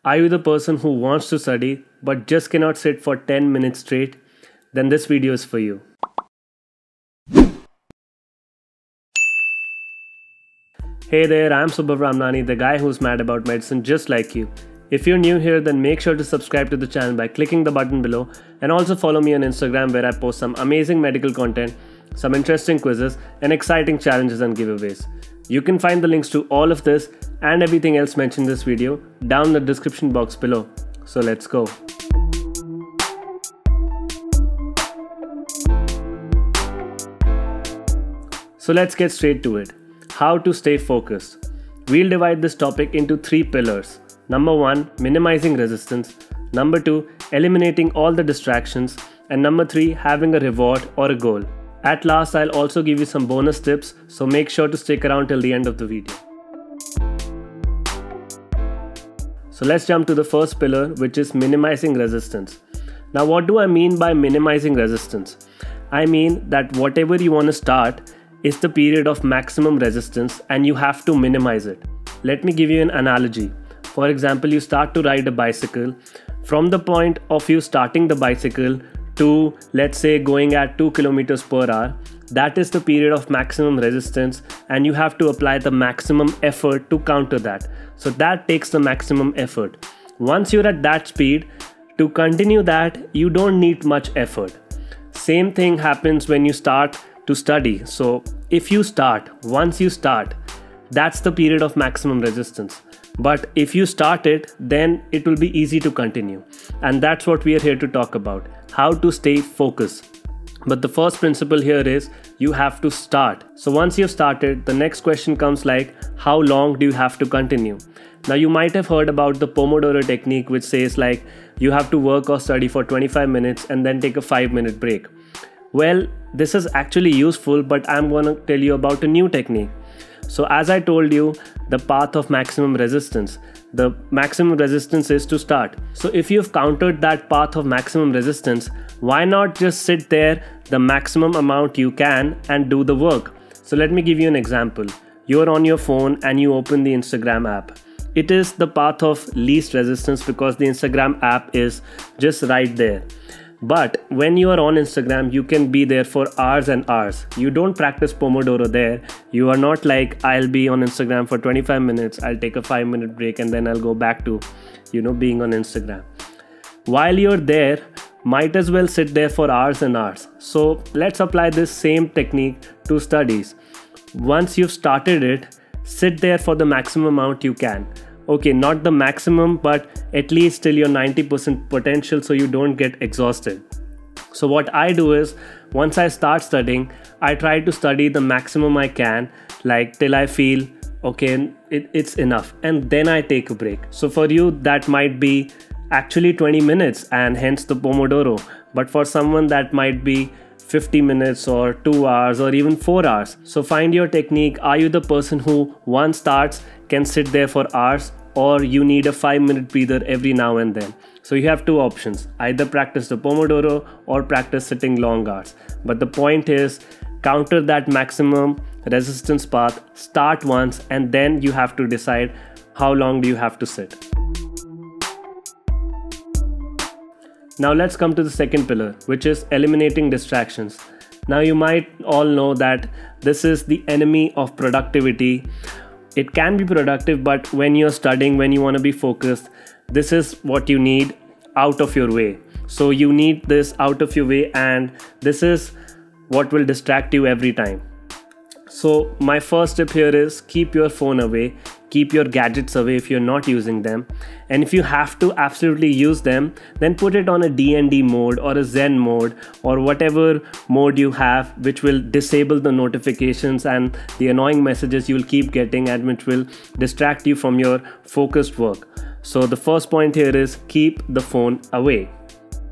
Are you the person who wants to study but just cannot sit for 10 minutes straight? Then this video is for you. Hey there, I'm Subhav Ramnani, the guy who's mad about medicine just like you. If you're new here, then make sure to subscribe to the channel by clicking the button below, and also follow me on Instagram where I post some amazing medical content, some interesting quizzes, and exciting challenges and giveaways. You can find the links to all of this and everything else mentioned in this video down in the description box below. So let's go. So let's get straight to it. How to stay focused. We'll divide this topic into 3 pillars. Number 1, minimizing resistance. Number 2, eliminating all the distractions. And number 3, having a reward or a goal. At last, I'll also give you some bonus tips, so make sure to stick around till the end of the video. So let's jump to the first pillar, which is minimizing resistance. Now, what do I mean by minimizing resistance? I mean that whatever you want to start is the period of maximum resistance and you have to minimize it. Let me give you an analogy. For example, you start to ride a bicycle. From the point of you starting the bicycle to, let's say, going at 2 kilometers per hour, that is the period of maximum resistance, and you have to apply the maximum effort to counter that. So that takes the maximum effort. Once you're at that speed, to continue that, you don't need much effort. Same thing happens when you start to study. So if you start, once you start, that's the period of maximum resistance. But if you start it, then it will be easy to continue. And that's what we are here to talk about. How to stay focused. But the first principle here is you have to start. So once you've started, the next question comes like, how long do you have to continue? Now you might have heard about the Pomodoro technique, which says like you have to work or study for 25 minutes and then take a 5-minute break. Well, this is actually useful, but I'm going to tell you about a new technique. So as I told you, the path of maximum resistance. The maximum resistance is to start. So if you've countered that path of maximum resistance, why not just sit there the maximum amount you can and do the work? So let me give you an example. You're on your phone and you open the Instagram app. It is the path of least resistance because the Instagram app is just right there. But when you are on Instagram, you can be there for hours and hours. You don't practice Pomodoro there. You are not like, I'll be on Instagram for 25 minutes, I'll take a 5-minute break and then I'll go back to, being on Instagram. While you're there, might as well sit there for hours and hours. So let's apply this same technique to studies. Once you've started it, sit there for the maximum amount you can. Okay, not the maximum, but at least till your 90% potential so you don't get exhausted. So what I do is, once I start studying, I try to study the maximum I can, like till I feel, okay, it's enough. And then I take a break. So for you, that might be actually 20 minutes and hence the Pomodoro. But for someone that might be 50 minutes or 2 hours or even 4 hours. So find your technique. Are you the person who once starts can sit there for hours, or you need a 5-minute breather every now and then? So you have 2 options. Either practice the Pomodoro or practice sitting long hours. But the point is, counter that maximum resistance path, start once, and then you have to decide how long do you have to sit. Now let's come to the second pillar, which is eliminating distractions. Now you might all know that this is the enemy of productivity. It can be productive, but when you're studying, when you want to be focused, this is what you need out of your way. So you need this out of your way, and this is what will distract you every time. So my first tip here is keep your phone away. Keep your gadgets away if you're not using them. And if you have to absolutely use them, then put it on a D&D mode or a Zen mode or whatever mode you have, which will disable the notifications and the annoying messages you'll keep getting and which will distract you from your focused work. So the first point here is keep the phone away.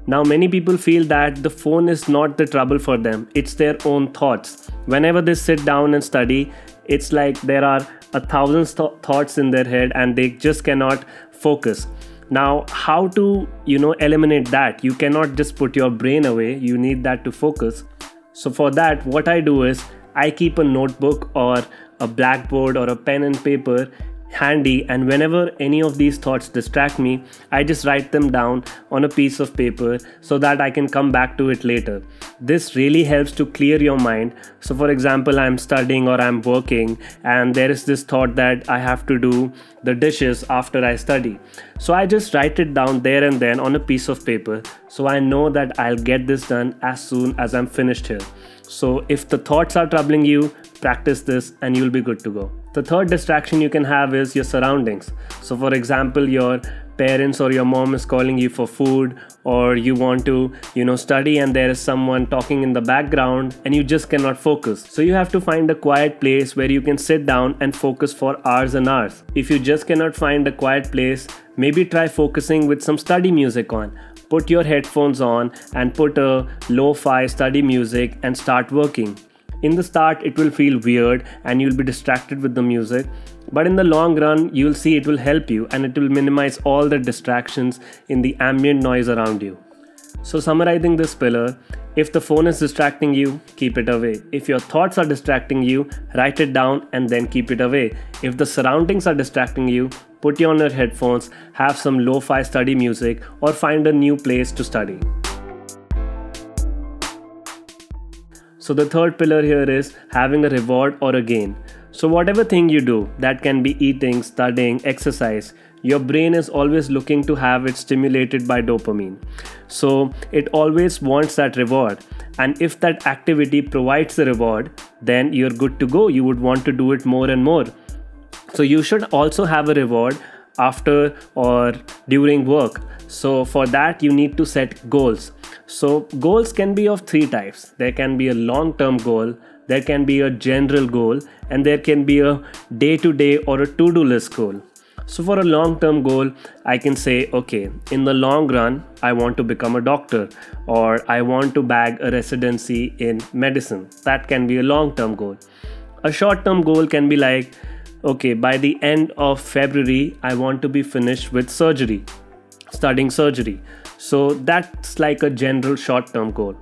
Now many people feel that the phone is not the trouble for them, it's their own thoughts. Whenever they sit down and study, it's like there are 1,000 thoughts in their head and they just cannot focus. Now how to eliminate that? You cannot just put your brain away, you need that to focus. So for that, what I do is I keep a notebook or a blackboard or a pen and paper handy, and whenever any of these thoughts distract me, I just write them down on a piece of paper so that I can come back to it later. This really helps to clear your mind. So for example, I'm studying or I'm working and there is this thought that I have to do the dishes after I study. So I just write it down there and then on a piece of paper, so I know that I'll get this done as soon as I'm finished here. So if the thoughts are troubling you, practice this and you'll be good to go. The third distraction you can have is your surroundings. So for example, your parents or your mom is calling you for food, or you want to study and there is someone talking in the background and you just cannot focus. So you have to find a quiet place where you can sit down and focus for hours and hours. If you just cannot find a quiet place, maybe try focusing with some study music on. Put your headphones on and put a lo-fi study music and start working. In the start, it will feel weird and you'll be distracted with the music, but in the long run, you'll see it will help you and it will minimize all the distractions in the ambient noise around you. So summarizing this pillar, if the phone is distracting you, keep it away. If your thoughts are distracting you, write it down and then keep it away. If the surroundings are distracting you, put on your headphones, have some lo-fi study music, or find a new place to study. So the third pillar here is having a reward or a gain. So whatever thing you do, that can be eating, studying, exercise, your brain is always looking to have it stimulated by dopamine. So it always wants that reward. And if that activity provides the reward, then you're good to go. You would want to do it more and more. So you should also have a reward after or during work. So for that, you need to set goals. So goals can be of three types. There can be a long-term goal, there can be a general goal, and there can be a day-to-day or a to-do list goal. So for a long-term goal, I can say, okay, in the long run, I want to become a doctor, or I want to bag a residency in medicine. That can be a long-term goal. A short-term goal can be like, okay, by the end of February, I want to be finished with surgery, studying surgery. So that's like a general short-term goal.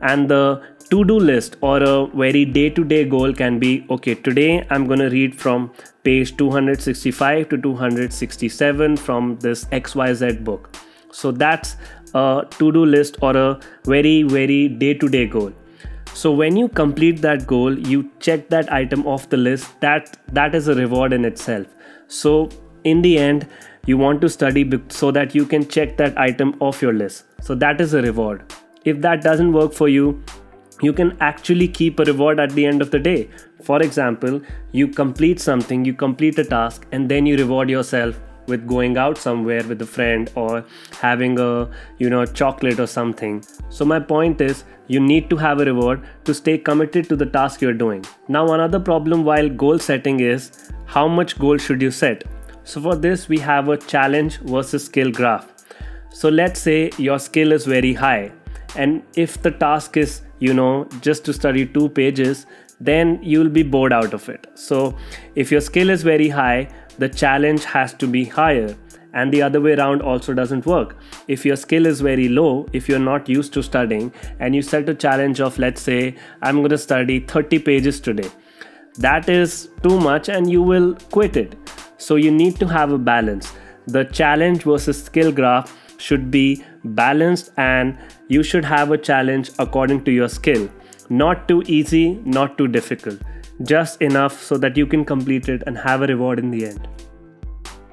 And the to-do list or a very day-to-day goal can be, okay, today I'm going to read from page 265 to 267 from this XYZ book. So that's a to-do list or a very, very day-to-day goal. So when you complete that goal, you check that item off the list, that is a reward in itself. So in the end, you want to study so that you can check that item off your list. So that is a reward. If that doesn't work for you, you can actually keep a reward at the end of the day. For example, you complete something, you complete a task, and then you reward yourself with going out somewhere with a friend or having a chocolate or something. So my point is, you need to have a reward to stay committed to the task you're doing. Now another problem while goal setting is, how much goal should you set? So for this, we have a challenge versus skill graph. So let's say your skill is very high, and if the task is just to study 2 pages, then you'll be bored out of it. So if your skill is very high, the challenge has to be higher, and the other way around also doesn't work. If your skill is very low, if you're not used to studying and you set a challenge of, let's say, I'm going to study 30 pages today, that is too much and you will quit it. So you need to have a balance. The challenge versus skill graph should be balanced, and you should have a challenge according to your skill. Not too easy, not too difficult. Just enough so that you can complete it and have a reward in the end.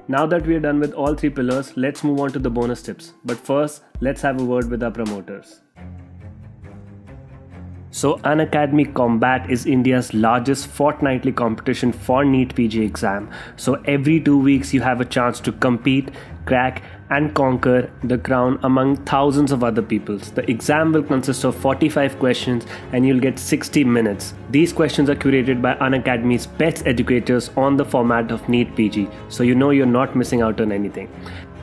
Now that we are done with all 3 pillars, let's move on to the bonus tips. But first, let's have a word with our promoters. So Unacademy Combat is India's largest fortnightly competition for NEET PG exam. So every 2 weeks you have a chance to compete, crack and conquer the crown among thousands of other peoples. The exam will consist of 45 questions and you'll get 60 minutes. These questions are curated by Unacademy's best educators on the format of NEET PG. So you're not missing out on anything.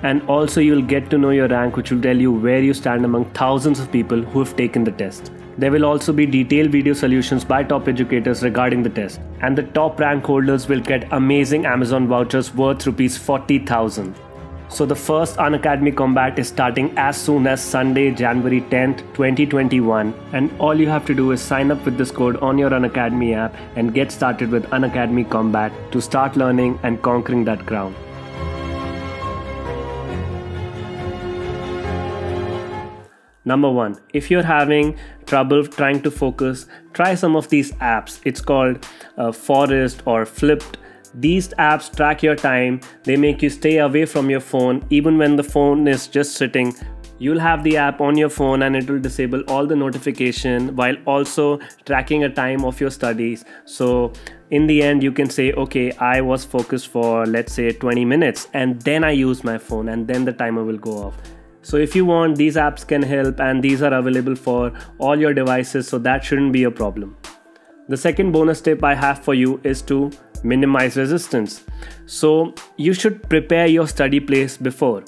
And also you'll get to know your rank, which will tell you where you stand among thousands of people who have taken the test. There will also be detailed video solutions by top educators regarding the test. And the top rank holders will get amazing Amazon vouchers worth Rs 40,000. So the first Unacademy Combat is starting as soon as Sunday, January 10th, 2021. And all you have to do is sign up with this code on your Unacademy app and get started with Unacademy Combat to start learning and conquering that ground. Number 1, if you're having trouble trying to focus, try some of these apps. It's called Forest or Flipped. These apps track your time. They make you stay away from your phone even when the phone is just sitting. You'll have the app on your phone and it will disable all the notification while also tracking a time of your studies. So in the end you can say, okay, I was focused for let's say 20 minutes and then I use my phone and then the timer will go off. So if you want, these apps can help and these are available for all your devices, so that shouldn't be a problem. The second bonus tip I have for you is to minimize resistance. So you should prepare your study place before.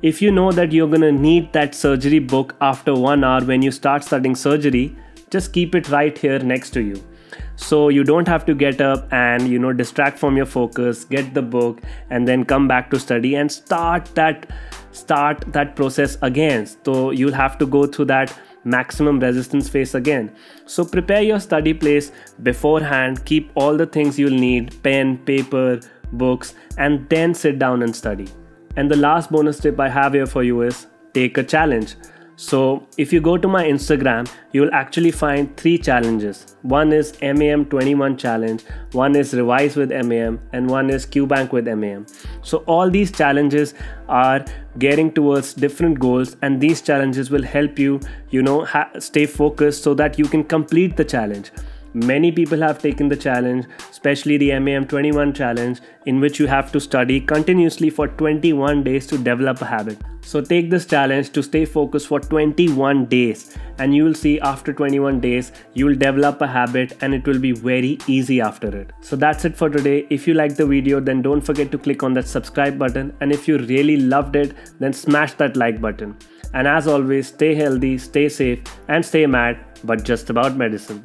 If you know that you're gonna need that surgery book after 1 hour when you start studying surgery, just keep it right here next to you. So you don't have to get up and distract from your focus, get the book and then come back to study and start that process again. So you'll have to go through that maximum resistance phase again. So prepare your study place beforehand, keep all the things you'll need, pen, paper, books, and then sit down and study. And the last bonus tip I have here for you is take a challenge. So if you go to my Instagram, you'll actually find 3 challenges. One is M.A.M. 21 challenge, one is Revise with M.A.M, and one is QBank with M.A.M. So all these challenges are getting towards different goals, and these challenges will help you, stay focused so that you can complete the challenge. Many people have taken the challenge, especially the M.A.M. 21 challenge, in which you have to study continuously for 21 days to develop a habit. So take this challenge to stay focused for 21 days and you will see after 21 days you will develop a habit and it will be very easy after it. So that's it for today. If you liked the video, then don't forget to click on that subscribe button, and if you really loved it, then smash that like button. And as always, stay healthy, stay safe and stay mad, but just about medicine.